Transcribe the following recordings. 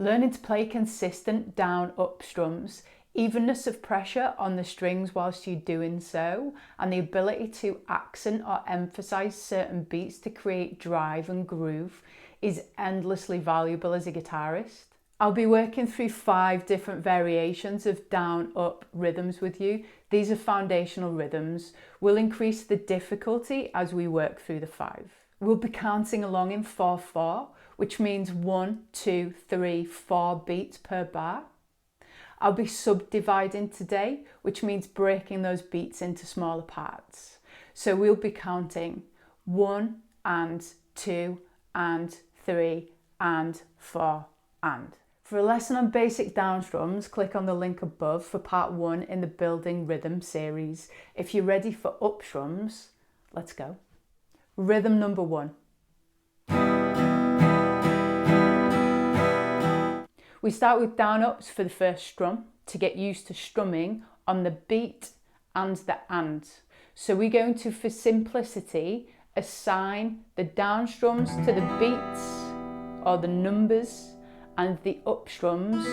Learning to play consistent down-up strums, evenness of pressure on the strings whilst you're doing so, and the ability to accent or emphasize certain beats to create drive and groove is endlessly valuable as a guitarist. I'll be working through 5 different variations of down-up rhythms with you. These are foundational rhythms. We'll increase the difficulty as we work through the 5. We'll be counting along in 4/4, which means 1, 2, 3, 4 beats per bar. I'll be subdividing today, which means breaking those beats into smaller parts. So we'll be counting 1 and 2 and 3 and 4 and. For a lesson on basic down strums, click on the link above for part 1 in the Building Rhythm series. If you're ready for up strums, let's go. Rhythm number 1. We start with down ups for the first strum to get used to strumming on the beat and the and. So we're going to, for simplicity, assign the down strums to the beats or the numbers and the up strums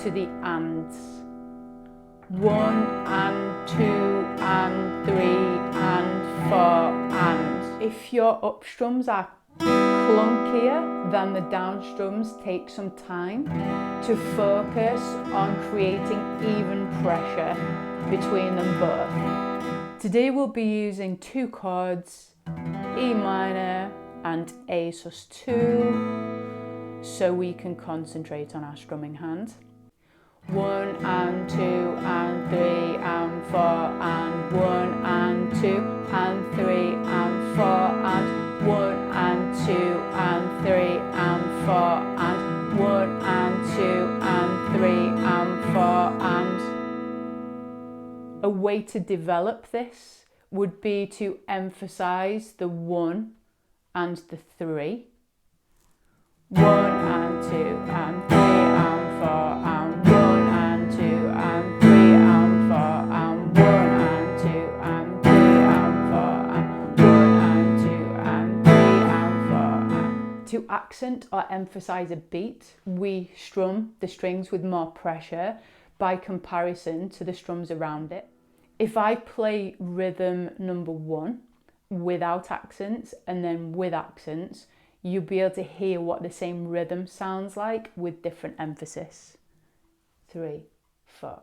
to the ands. 1 and 2 and 3 and 4 and. If your up strums are clunkier than the down strums, take some time to focus on creating even pressure between them both. Today we'll be using 2 chords, E minor and A sus2, so we can concentrate on our strumming hand. 1 and 2 and 3 and 4 and 1 and 2 and 3 and 4 and 1 and 2 and 3 and 4 and 1 and 2 and 3 and 4 and. A way to develop this would be to emphasize the 1 and the 3. 1 and 2 and 3 and 4 and 1 and 2 and 3 and 4 and 1 and 2 and 3 and 4 and 1 and 2 and 3 and 4 and. To accent or emphasize a beat, we strum the strings with more pressure by comparison to the strums around it. If I play rhythm number 1 without accents and then with accents, you'll be able to hear what the same rhythm sounds like with different emphasis. 3, 4.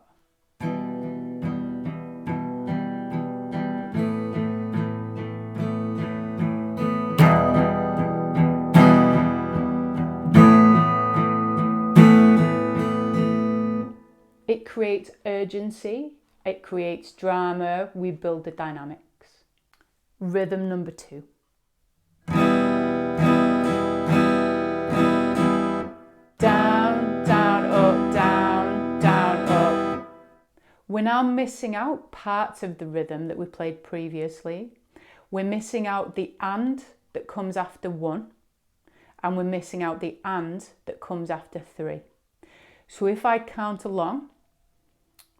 It creates urgency, it creates drama, we build the dynamics. Rhythm number 2. Down, down, up, down, down, up. We're now missing out parts of the rhythm that we played previously. We're missing out the and that comes after 1, and we're missing out the and that comes after 3. So if I count along,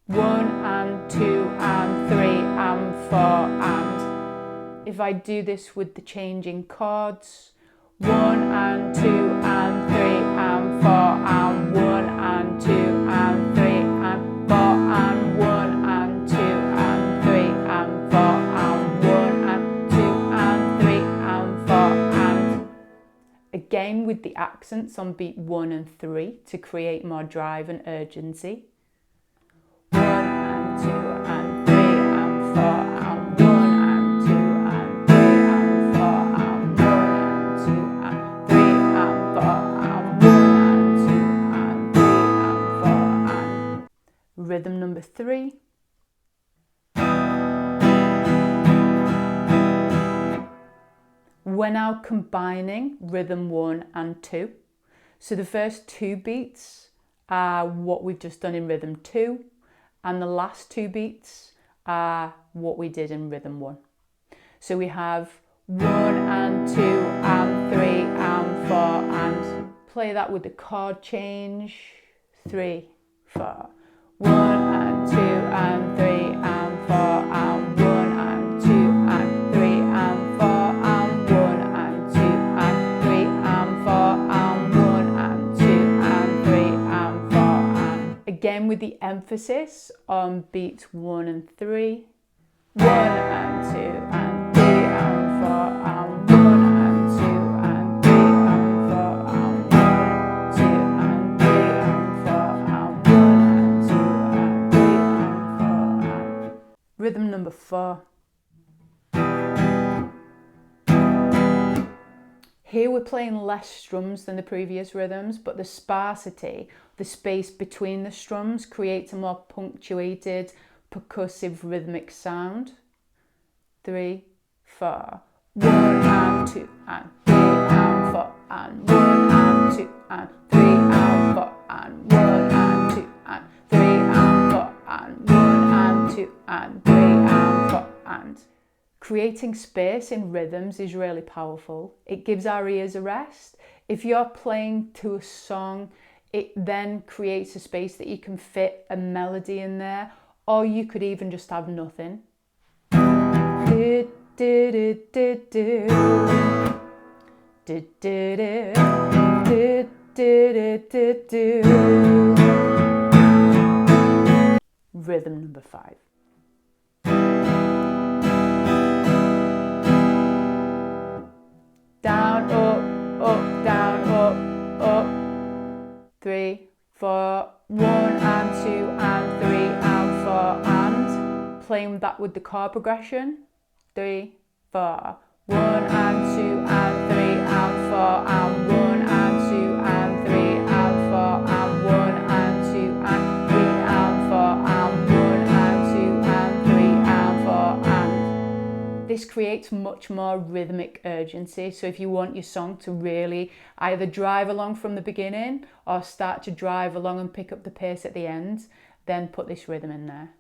1 and 2 and 3 and 4 and. If I do this with the changing chords, 1 and 2 and 3 and 4 and 1 and 2 and 3 and 4 and 1 and 2 and 3 and 4 and 1 and 2 and 3 and 4 and. Again with the accents on beat 1 and 3 to create more drive and urgency. 1 and 2 and 3 and 4 and 1 and 2 and 3 and 4 and 1 and 2 and 3 and 4 and 1 and 2 and 3 and 4 and. Rhythm number 3. We're now combining rhythm 1 and 2. So the first 2 beats are what we've just done in rhythm 2. And the last 2 beats are what we did in rhythm 1. So we have 1 and 2 and 3 and 4 and. Play that with the chord change. 3, 4. 1 and 2 and 3 and 4 and 1 and 2 and 3 and 4 and 1 and 2 and 3 and 4 and 1 and 2 and 3 again with the emphasis on beats 1 and 3. 1 and 2 and 3 and 4 and 1 and 2 and 3 and 4 and 1, 2 and 3 and 4 and 1 and 2 and 3 and 4 and... Rhythm number 4. Here we're playing less strums than the previous rhythms, but the sparsity, the space between the strums, creates a more punctuated, percussive rhythmic sound. 3, 4, 1 and 2 and 3 and 4 and 1 and 2 and 3 and 4 and 1 and 2 and 3 and 4 and 1 and 2 and 3 and 4 and... Creating space in rhythms is really powerful. It gives our ears a rest. If you're playing to a song, it then creates a space that you can fit a melody in there, or you could even just have nothing. Do, do, do, do, do. Do, do, do. Do, do, do, do, do. Rhythm number 5. Down, up, down, up. 3, 4, 1 and 2 and 3 and 4 and... Playing that with the chord progression. 3, 4, 1 and 2 and 3 and 4 and 1 and 2 and 3 and 4 and 1 and 2 and 3 and 4 and 1 and 2 and 3 and 4 and... This creates much more rhythmic urgency. So if you want your song to really either drive along from the beginning or start to drive along and pick up the pace at the end, then put this rhythm in there.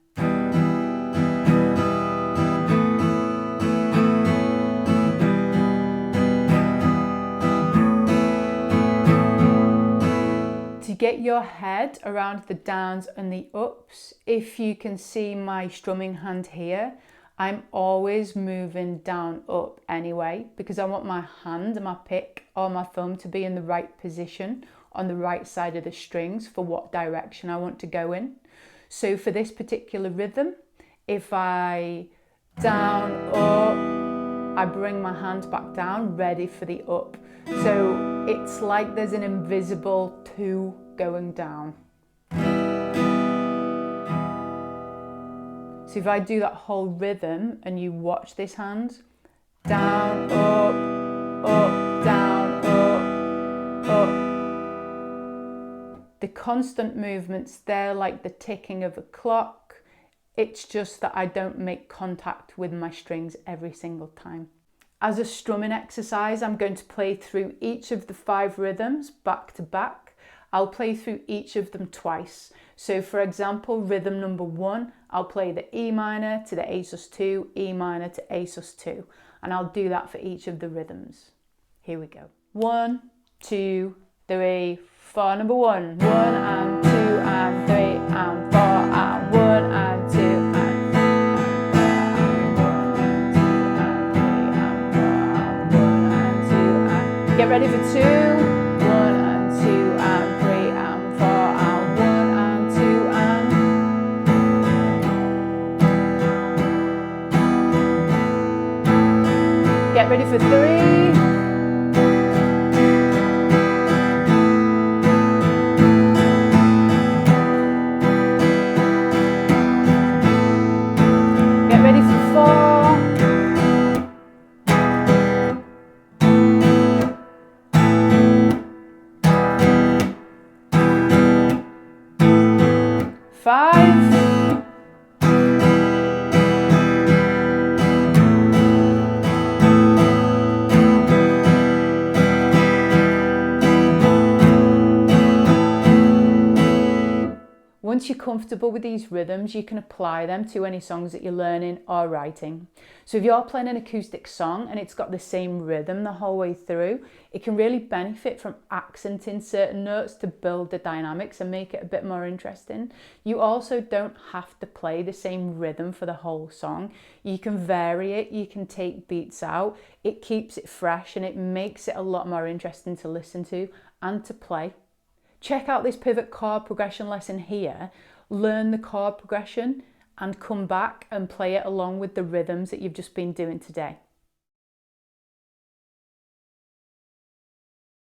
To get your head around the downs and the ups, if you can see my strumming hand here, I'm always moving down up anyway, because I want my hand and my pick or my thumb to be in the right position on the right side of the strings for what direction I want to go in. So for this particular rhythm, if I down, up, I bring my hand back down, ready for the up. So it's like there's an invisible 2 going down. So if I do that whole rhythm and you watch this hand, down, up, down, up. The constant movements, they're like the ticking of a clock. It's just that I don't make contact with my strings every single time. As a strumming exercise, I'm going to play through each of the 5 rhythms back to back. I'll play through each of them twice. So for example, rhythm number 1, I'll play the E minor to the Asus2, E minor to Asus2, and I'll do that for each of the rhythms. Here we go. 1, 2, 3, 4. Number 1, 1 and 2 and 3 and 4 and 1 and 2 and 3 and 4 and 1 and 2 and get ready for 2. 1 and 2 and 3 and 4 and 1 and 2 and get ready for 3. Get ready for 4. 5. Once you're comfortable with these rhythms, you can apply them to any songs that you're learning or writing. So if you're playing an acoustic song and it's got the same rhythm the whole way through, it can really benefit from accenting certain notes to build the dynamics and make it a bit more interesting. You also don't have to play the same rhythm for the whole song. You can vary it, you can take beats out. It keeps it fresh and it makes it a lot more interesting to listen to and to play. check out this pivot chord progression lesson here, learn the chord progression and come back and play it along with the rhythms that you've just been doing today.